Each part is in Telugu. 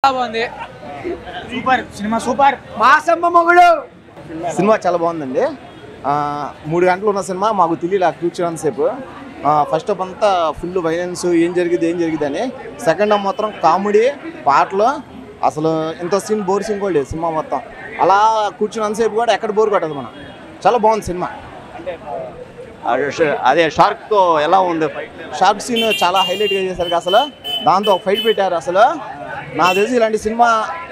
బాగుంది. సూపర్ సినిమా, సూపర్ మాసమ్మ మొగుడు సినిమా చాలా బాగుందండి. 3 గంటలు ఉన్న సినిమా మాకు తెలియలే కూర్చున్నంతసేపు. ఫస్ట్ హాఫ్ అంతా ఫుల్ వైలెన్స్, ఏం జరిగింది అని. సెకండ్ హాఫ్ మొత్తం కామెడీ, పాటలు, అసలు ఇంత సీన్ బోర్ సీన్ కూడా లేదు సినిమా మొత్తం. అలా కూర్చున్నంతసేపు కూడా ఎక్కడ బోర్ కొట్టదు మనం. చాలా బాగుంది సినిమా. అదే షార్క్తో ఎలా ఉంది? షార్క్ సీన్ చాలా హైలైట్గా చేశారు. అసలు దాంతో ఒక ఫైట్ పెట్టారు. అసలు నాకు తెలిసి ఇలాంటి సినిమా,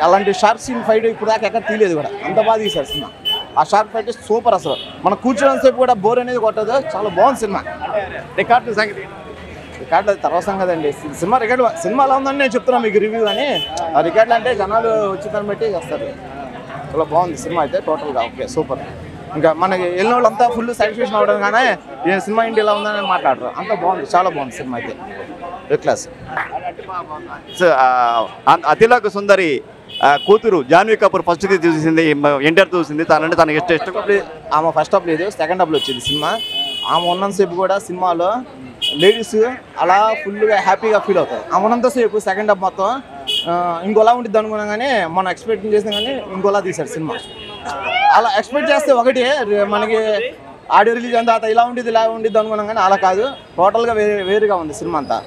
అలాంటి షార్క్ సీన్ ఫైట్ ఇప్పుడు దాకా ఎక్కడ తీయలేదు కూడా. అంత బాగా తీశారు సినిమా. ఆ షార్క్ ఫైట్ సూపర్. అసలు మనం కూర్చోడానికి కూడా బోర్ అనేది కొట్టదు. చాలా బాగుంది సినిమా. రికార్డు సంగతి రికార్డులు తర్వాత సంగతి అండి. సినిమా రికార్డు సినిమా ఎలా ఉందని నేను చెప్తున్నాను మీకు రివ్యూ అని. ఆ రికార్డులు అంటే జనాలు వచ్చిందని బట్టి చేస్తారు. చాలా బాగుంది సినిమా అయితే టోటల్గా. Okay super. ఇంకా మనకి వెళ్ళిన వాళ్ళంతా ఫుల్ సాటిస్ఫాక్షన్ అవ్వడం కానీ ఈ సినిమా ఇంటి ఎలా ఉందని మాట్లాడరు. అంత బాగుంది, చాలా బాగుంది సినిమా అయితే. ఏ క్లాస్. అతిలోక సుందరి కూతురు జాన్వీ కపూర్ ఫస్ట్ చూసింది, ఎన్టీఆర్ చూసింది. తనంటే తనకి ఇష్టం. ఆమె ఫస్ట్ హాఫ్ లేదు, సెకండ్ హాఫ్లో వచ్చింది సినిమా. ఆమె ఉన్నంతసేపు కూడా సినిమాలో లేడీస్ అలా ఫుల్గా హ్యాపీగా ఫీల్ అవుతారు. ఆమె ఉన్నంతసేపు సెకండ్ హాఫ్ మొత్తం ఇంకోలా ఉంటుంది అనుకున్నాం కానీ మనం ఎక్స్పెక్ట్ చేసినా కానీ ఇంకోలా తీశారు సినిమా. అలా ఎక్స్పెక్ట్ చేస్తే ఒకటి మనకి ఆడియో రిలీజ్ అంతా ఇలా ఉండేది ఇలా ఉండేది అనుకున్నాం కానీ అలా కాదు. టోటల్గా వేరుగా ఉంది సినిమా అంతా.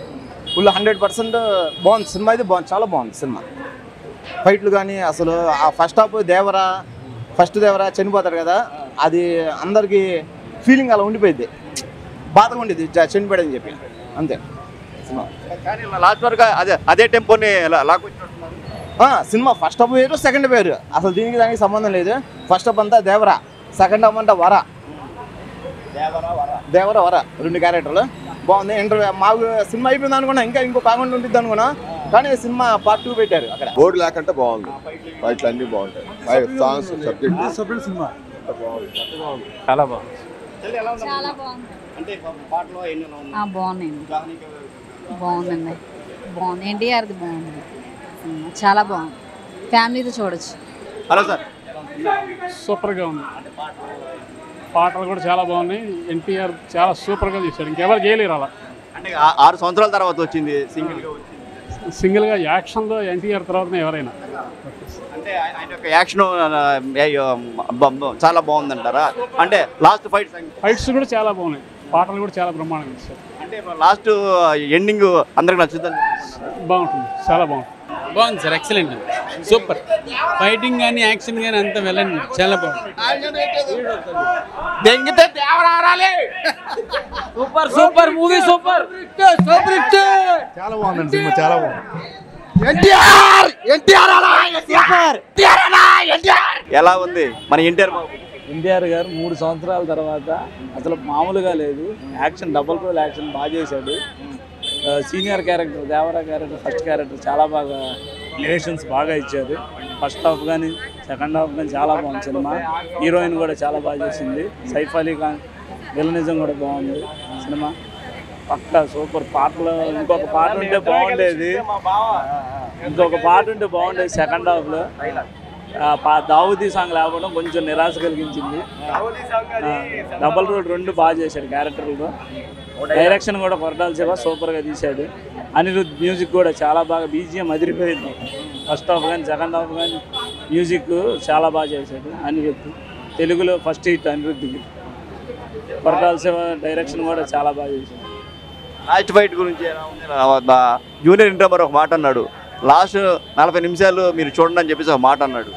ఫుల్ 100% బాగుంది సినిమా అయితే. బాగుంది, చాలా బాగుంది సినిమా. ఫైట్లు కానీ అసలు ఆ ఫస్ట్ హాఫ్ దేవరా చనిపోతాడు కదా, అది అందరికీ ఫీలింగ్ అలా ఉండిపోయింది. బాధగా ఉండేది చనిపోయాడని చెప్పి. అంతే సినిమా. కానీ లాస్ట్ వరకు అదే టెంపోని సినిమా ఫస్ట్ హాఫ్ వేరు, సెకండ్ హాఫ్ వేరు. అసలు దీనికి దానికి సంబంధం లేదు. ఫస్ట్ హాఫ్ అంతా దేవరా, సెకండ్ హాఫ్ అంతా వర 2 క్యారెక్టర్లు బాగుంది. మాకు సినిమా అయిపోయింది అనుకున్నా, ఇంకా ఇంకో కాకుండా ఉంటుంది అనుకున్నా. కానీ సినిమా పార్ట్ 2 పెట్టారు అక్కడ. బోర్డు లేకంటే బాగుంది. ఫైట్లు అన్నీ బాగుంటాయి. సాంగ్స్ సబ్జెక్ట్ సినిమా చాలా బాగుంది. చాలా బాగుంది. బాగుందండి. బాగుంది. ఎన్టీఆర్ది బాగుంది. చాలా బాగుంది. ఫ్యామిలీతో చూడొచ్చు. Hello sir. సూపర్గా ఉంది. పాటలు కూడా చాలా బాగున్నాయి. ఎన్టీఆర్ చాలా సూపర్గా తీశాడు. ఇంకెవరు చేయలేరు అలా. అంటే 6 సంవత్సరాల తర్వాత వచ్చింది సింగిల్గా యాక్షన్లో ఎన్టీఆర్ తర్వాతనే ఎవరైనా. అంటే ఆయన యొక్క యాక్షన్ చాలా బాగుందంటారా? అంటే లాస్ట్ ఫైట్స్ కూడా చాలా బాగున్నాయి. పాటలు కూడా చాలా బ్రహ్మాండంగా తీశారు. అంటే లాస్ట్ ఎండింగ్ అందరికి నచ్చుతుంది. బాగుంటుంది, చాలా బాగుంటుంది. బాగుంది సార్, ఎక్సలెంట్, సూపర్. ఫైటింగ్ కానీ యాక్షన్ కానీ అంత వెళ్ళండి, చాలా బాగుంది. సూపర్ సూపర్ మూవీ, సూపర్ చాలా బాగుందండి సినిమా. చాలా బాగుంది. ఎలా ఉంది మన ఎన్టీఆర్ బాబు? ఎన్టీఆర్ గారు 3 సంవత్సరాల తర్వాత అసలు మామూలుగా లేదు. యాక్షన్ డబుల్ రోల్ యాక్షన్ బాగా చేశాడు. Senior character Devara character, first character చాలా బాగా రిలేషన్స్ బాగా ఇచ్చారు. ఫస్ట్ హాఫ్ కానీ సెకండ్ హాఫ్ కానీ చాలా బాగుంది సినిమా. హీరోయిన్ కూడా చాలా బాగా చేసింది. సైఫ్ అలీ ఖాన్ విలనిజం కూడా బాగుంది సినిమా. పక్కా సూపర్. పాటలు ఇంకొక పాట ఉంటే బాగుండేది సెకండ్ హాఫ్లో. దావుదీ సాంగ్ లేకపోవడం కొంచెం నిరాశ కలిగించింది. డబల్ రోడ్ 2 బాగా చేశాడు క్యారెక్టర్లో. డైరెక్షన్ కూడా కొరటాల శివ సూపర్గా తీశాడు. అనిరుద్ధ్ మ్యూజిక్ కూడా చాలా బాగా, బీజిఎం అదిరిపోయింది. ఫస్ట్ హాఫ్ కానీ సెకండ్ హాఫ్ కానీ మ్యూజిక్ చాలా బాగా చేశాడు అనిరుద్ధ్. తెలుగులో ఫస్ట్ హిట్ అనిరుద్ధ్కి. కొరటాల శివ డైరెక్షన్ కూడా చాలా బాగా చేశాడు. లాస్ట్ ఫైట్ గురించి జూనియర్ ఎన్టీఆర్ ఒక మాట అన్నాడు, లాస్ట్ 40 నిమిషాలు మీరు చూడండి అని చెప్పేసి ఒక మాట అన్నాడు.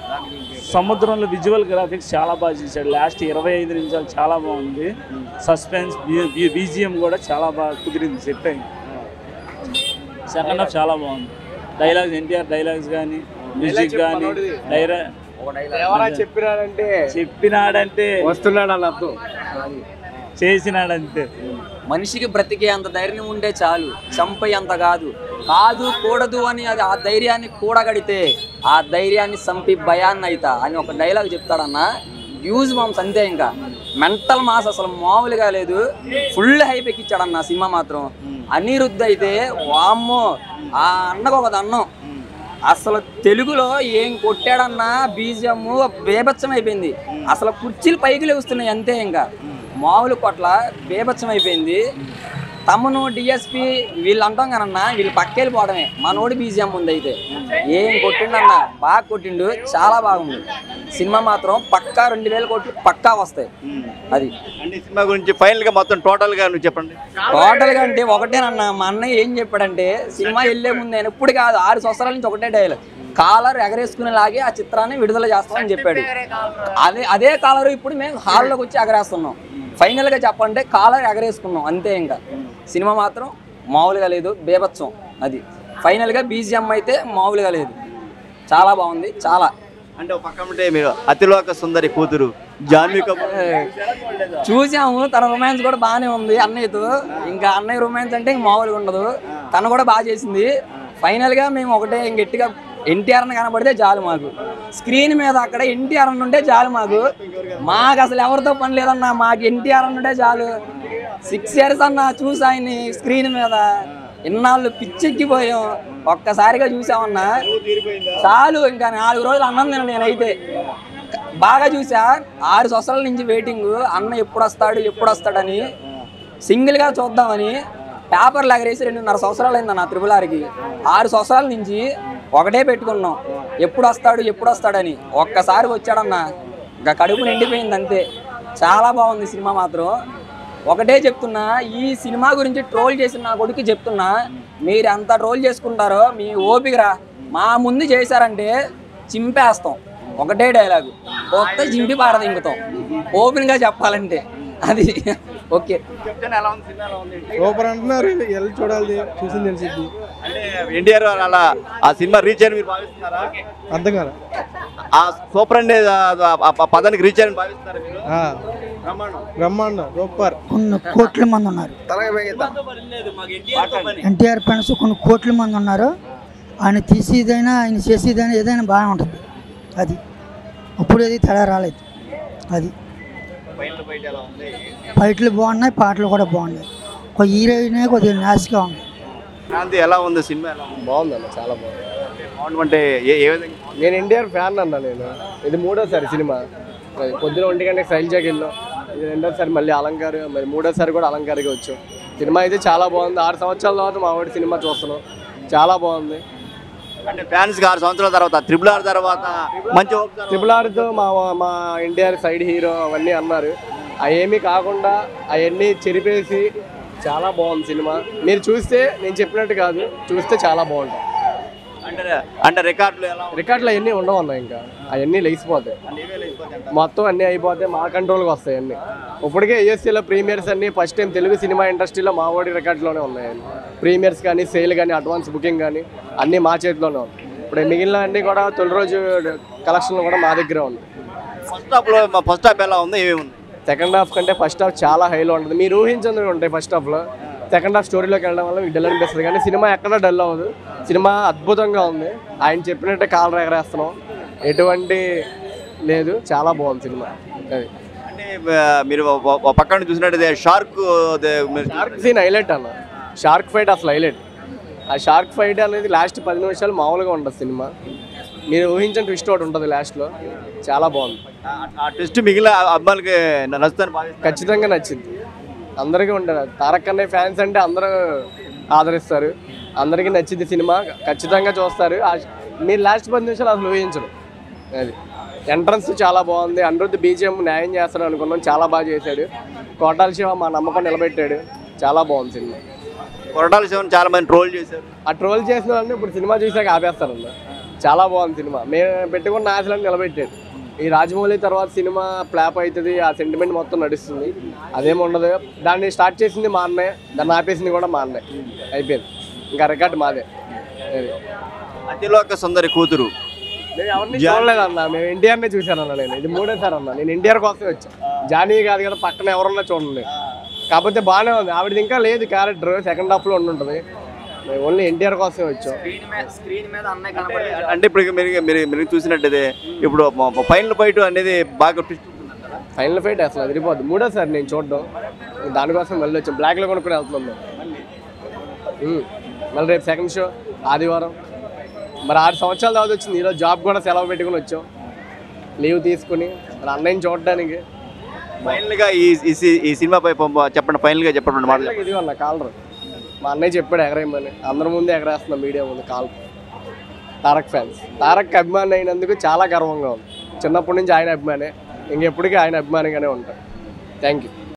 సముద్రంలో విజువల్ గ్రాఫిక్స్ చాలా బాగా చేశాడు. లాస్ట్ 25 నిమిషాలు చాలా బాగుంది. సస్పెన్స్, బీజిఎం కూడా చాలా బాగా కుదిరింది, సెట్ అయింది. సెకండ్ హాఫ్ చాలా బాగుంది. డైలాగ్స్, ఎన్టీఆర్ డైలాగ్స్ కానీ మ్యూజిక్ కానీ చెప్పినాడంటే వస్తున్నాడు అని అర్థం, చేసినాడంతే. మనిషికి బ్రతికే అంత ధైర్యం ఉంటే చాలు, చంపే అంత కాదు. కూడదు అని అది ఆ ధైర్యాన్ని కూడగడితే ఆ ధైర్యాన్ని చంపి భయాన్ని అయితా అని ఒక డైలాగ్ చెప్తాడన్నా. యూజ్ బాంబ్స్ అంతే. ఇంకా మెంటల్ మాస్ అసలు మామూలుగా లేదు. ఫుల్ హైప్ ఎక్కిచ్చాడన్న సినిమా మాత్రం. అనిరుద్ధ్ అయితే వామ్మో, ఆ అన్నకు ఒక దన్నం. అసలు తెలుగులో ఏం కొట్టాడన్నా, బీజిఎం బేభత్సం అయిపోయింది. అసలు కుర్చీలు పైకి లేస్తున్నాయి అంతే. ఇంకా మామూలు కొట్ల బేభత్సం అయిపోయింది. తమ్మును డిఎస్పి వీళ్ళు అంటాం కదన్నా, వీళ్ళు పక్కెళ్ళిపోవడమే. మనోడి బీజిఎం ఉంది అయితే ఏం కొట్టిండన్నా, బాగా కొట్టిండు, చాలా బాగుంది సినిమా మాత్రం. పక్కా 2000 కోట్లు పక్కా వస్తాయి. అది అంటే సినిమా గురించి ఫైనల్ గా మొత్తం టోటల్ గా నువ్వు చెప్పండి. టోటల్ గా అంటే ఒకటేనన్నా, మా అన్నయ్య ఏం చెప్పాడంటే సినిమా వెళ్లే ముందు నేను ఎప్పుడు కాదు 6 సంవత్సరాల నుంచి ఒకటే డైలాగ్, కాలర్ ఎగరేసుకునేలాగే ఆ చిత్రాన్ని విడుదల చేస్తామని చెప్పాడు. అదే కాలర్ ఇప్పుడు మేము హాల్లోకి వచ్చి ఎగరేస్తున్నాం. ఫైనల్ గా చెప్పంటే కాలర్ ఎగరేసుకున్నాం అంతే. ఇంకా సినిమా మాత్రం మామూలుగా లేదు, బేభత్సం. అది ఫైనల్ గా బీజిఎం అయితే మామూలుగా లేదు, చాలా బాగుంది. చాలా అంటే ఒక పక్క ఉంటే మీరు అతిలోక సుందరి కూతురు జాన్వీ కపూర్ చూసాము, తన రొమాన్స్ కూడా బాగానే ఉంది అన్నయ్యతో. ఇంకా అన్నయ్య రొమాన్స్ అంటే ఇంక మామూలుగా ఉండదు, తను కూడా బాగా చేసింది. ఫైనల్ గా మేము ఒకటే గట్టిగా ఎన్టీఆర్ అని కనబడితే చాలు మాకు, స్క్రీన్ మీద అక్కడ ఎన్టీఆర్ అని ఉంటే చాలు మాకు అసలు ఎవరితో పని లేదన్నా, మాకు ఎన్టీఆర్ అని ఉంటే చాలు. 6 years అన్న చూసి ఆయన్ని స్క్రీన్ మీద, ఇన్నాళ్ళు పిచ్చెక్కిపోయాం, ఒక్కసారిగా చూసామన్నా చాలు. ఇంకా 4 రోజులు అన్నం తిన నేనైతే బాగా చూసా. 6 సంవత్సరాల నుంచి వెయిటింగ్, అన్న ఎప్పుడు వస్తాడని సింగిల్గా చూద్దామని పేపర్లు ఎగరేసి 2.5 సంవత్సరాలు అయిందన్న RRRకి. 6 సంవత్సరాల నుంచి ఒకటే పెట్టుకున్నాం, ఎప్పుడు వస్తాడని. ఒక్కసారి వచ్చాడన్న ఇంకా కడుపు నిండిపోయింది అంతే. చాలా బాగుంది సినిమా మాత్రం. ఒకటే చెప్తున్నా, ఈ సినిమా గురించి ట్రోల్ చేసిన నా కొడుకు చెప్తున్నా, మీరు ఎంత ట్రోల్ చేసుకుంటారో మీ ఓపికరా, మా ముందు చేశారంటే చింపేస్తాం. ఒకటే డైలాగు, కొత్త చింపి పారద ఇంకుతాం ఓపెన్గా చెప్పాలంటే. అది ఓకే. సూపర్ అంటున్నారు, వెళ్ళి చూడాలి, చూసింది తెలిసింది. అంటే ఎన్టీఆర్ అలా ఆ సినిమా రీచ్ అని మీరు భావిస్తున్నారా? అర్థం కదా, ఆ సూపర్ అనే పదానికి రీచ్ అని భావిస్తున్నారా మీరు? బ్రహ్మాండం సూపర్. కొన్ని కోట్ల మంది ఉన్నారు ఎన్టీఆర్ ఫ్యాన్స్, కొన్ని కోట్ల మంది ఉన్నారు. ఆయన తీసేదైనా ఆయన చేసేదైనా ఏదైనా బాగానే ఉంటుంది. అది అప్పుడు ఏది తేడా రాలేదు. అది ఫైట్లు బాగున్నాయి, పాటలు కూడా బాగున్నాయి. ఒక హీరోయినే కొద్దిగా న్యాస్గా ఉంది. క్రాంతి ఎలా ఉంది సినిమా? ఎలా ఉంది? బాగుందన్న, చాలా బాగుంది. బాగుందంటే ఏ విధంగా? నేను ఎన్టీఆర్ ఫ్యాన్ అన్న. నేను ఇది 3వసారి సినిమా. పొద్దున 1 గంటకి శైలజాకి వెళ్ళాం, ఇది 2వసారి మళ్ళీ అలంకారు, మరి 3వసారి కూడా అలంకారికి వచ్చాం. సినిమా అయితే చాలా బాగుంది. 6 సంవత్సరాల తర్వాత మా వాడి సినిమా చూస్తున్నాం, చాలా బాగుంది. అంటే ఫ్యాన్స్కి 6 సంవత్సరాల తర్వాత RRR తర్వాత మంచి RRRతో మా ఎన్టీఆర్ సైడ్ హీరో అవన్నీ అన్నారు. అవేమీ కాకుండా అవన్నీ చెరిపేసి చాలా బాగుంది సినిమా. మీరు చూస్తే, నేను చెప్పినట్టు కాదు, చూస్తే చాలా బాగుంటుంది. అంటే రికార్డులు అవన్నీ ఉండవు అన్న, ఇంకా అవన్నీ లేచిపోతాయి, మొత్తం అన్నీ అయిపోతాయి, మా కంట్రోల్కి వస్తాయి అన్నీ. ఇప్పటికే ASCలో ప్రీమియర్స్ అన్నీ ఫస్ట్ టైం తెలుగు సినిమా ఇండస్ట్రీలో మా వాడి రికార్డులోనే ఉన్నాయండి. ప్రీమియర్స్ కానీ, సేల్ కానీ, అడ్వాన్స్ బుకింగ్ కానీ అన్నీ మా చేతిలోనే ఉన్నాయి. ఇప్పుడు మిగిలిన అన్నీ కూడా తొలి రోజు కలెక్షన్లు కూడా మా దగ్గర ఉంది. ఫస్ట్ హాఫ్ ఎలా ఉంది, ఏమేమి ఉంది? సెకండ్ హాఫ్ కంటే ఫస్ట్ హాఫ్ చాలా హైలో ఉంటుంది. మీరు ఊహించండి ఉంటాయి ఫస్ట్ హాఫ్లో. సెకండ్ హాఫ్ స్టోరీలోకి వెళ్ళడం వల్ల మీకు డల్ అనిపిస్తుంది, కానీ సినిమా ఎక్కడ డల్ అవ్వదు. సినిమా అద్భుతంగా ఉంది. ఆయన చెప్పినట్టే కాలు ఎగరేస్తున్నాం, ఎటువంటి లేదు, చాలా బాగుంది సినిమా. అది అంటే మీరు పక్కన చూసినట్టు షార్క్ సీన్ హైలైట్ అన్న. షార్క్ ఫైట్ అసలు హైలైట్. ఆ షార్క్ ఫైట్ అనేది లాస్ట్ 10 నిమిషాలు మామూలుగా ఉంటుంది సినిమా. మీరు ఊహించిన ట్విస్ట్ ఒకటి ఉంటుంది లాస్ట్లో, చాలా బాగుంది. ఆ ట్విస్ట్ మిగిలిన అబ్బాయిలకి నచ్చుతుంది, ఖచ్చితంగా నచ్చింది. అందరికీ ఉంటారు, తారక్ అన్నయ్య ఫ్యాన్స్ అంటే అందరూ ఆదరిస్తారు, అందరికీ నచ్చింది సినిమా, ఖచ్చితంగా చూస్తారు. మీరు లాస్ట్ 10 నిమిషాలు అసలు ఊహించరు. అది ఎంట్రన్స్ చాలా బాగుంది. అనిరుద్ధ్ BGM న్యాయం చేస్తాడు అనుకున్నాం, చాలా బాగా చేశాడు. కోటాల శివ మా నమ్మకం నిలబెట్టాడు, చాలా బాగుంది సినిమా. కొరటాల శివన్ చాలా మంది ట్రోల్ చేశారు. ఆ ట్రోల్ చేసిన వాళ్ళని ఇప్పుడు సినిమా చూసాక ఆపేస్తారన్న. చాలా బాగుంది సినిమా. మేము పెట్టుకున్న ఆశలను నిలబెట్టాడు. ఈ రాజమౌళి తర్వాత సినిమా ఫ్లాప్ అవుతుంది, ఆ సెంటిమెంట్ మొత్తం నడుస్తుంది, అదేమి ఉండదు. దాన్ని స్టార్ట్ చేసింది మా అన్నయ్య, దాన్ని ఆపేసింది కూడా మా అన్నయ్య. అయిపోయింది, ఇంకా రికార్డు మాదే. అతిలోక సుందరి కూతురు నేను ఎవరిని చూడలేదన్న, మేము ఎన్టీఆర్నే చూశానన్న. నేను ఇది 3వసారి అన్న, నేను ఎన్టీఆర్ కోసమే వచ్చాను. జానీ కాదు కదా, పక్కన ఎవరన్నా చూడండి. కాకపోతే బాగానే ఉంది, ఆవిడది ఇంకా లేదు క్యారెక్టర్, సెకండ్ హాఫ్లో ఉంటుంటుంది. మేము ఓన్లీ ఎన్టీఆర్ కోసమే వచ్చాం. అంటే ఇప్పుడు మీరు చూసినట్టయితే ఇప్పుడు ఫైనల్ ఫైట్ అనేది బాగా ఫైనల్ ఫైట్ అసలు అదిరిపోద్ది. 3వసారి నేను చూడడం, దానికోసం మళ్ళీ వచ్చాం. బ్లాక్లో కొనుక్కుని వెళ్తున్నాం మేము. మళ్ళీ రేపు సెకండ్ షో ఆదివారం. మరి 6 సంవత్సరాల తర్వాత వచ్చింది. ఈరోజు జాబ్ కూడా సెలవు పెట్టుకుని వచ్చాం, లీవ్ తీసుకుని మరి అన్నయ్యని చూడడానికి. ఫైనల్గా ఈ సినిమాపై చెప్పండి, ఫైనల్గా చెప్పండి మాటలు. ఇది అన్న కాలర్ మా అన్నయ్య చెప్పాడు ఎగరేయమని, అందరి ముందే ఎగరేస్తున్నా మీడియా ముందు కాలర్. తారక్ ఫ్యాన్స్, తారక్ అభిమాని అయినందుకు చాలా గర్వంగా ఉంది. చిన్నప్పటి నుంచి ఆయన అభిమానే, ఇంకెప్పటికీ ఆయన అభిమానిగానే ఉంటారు. Thank you.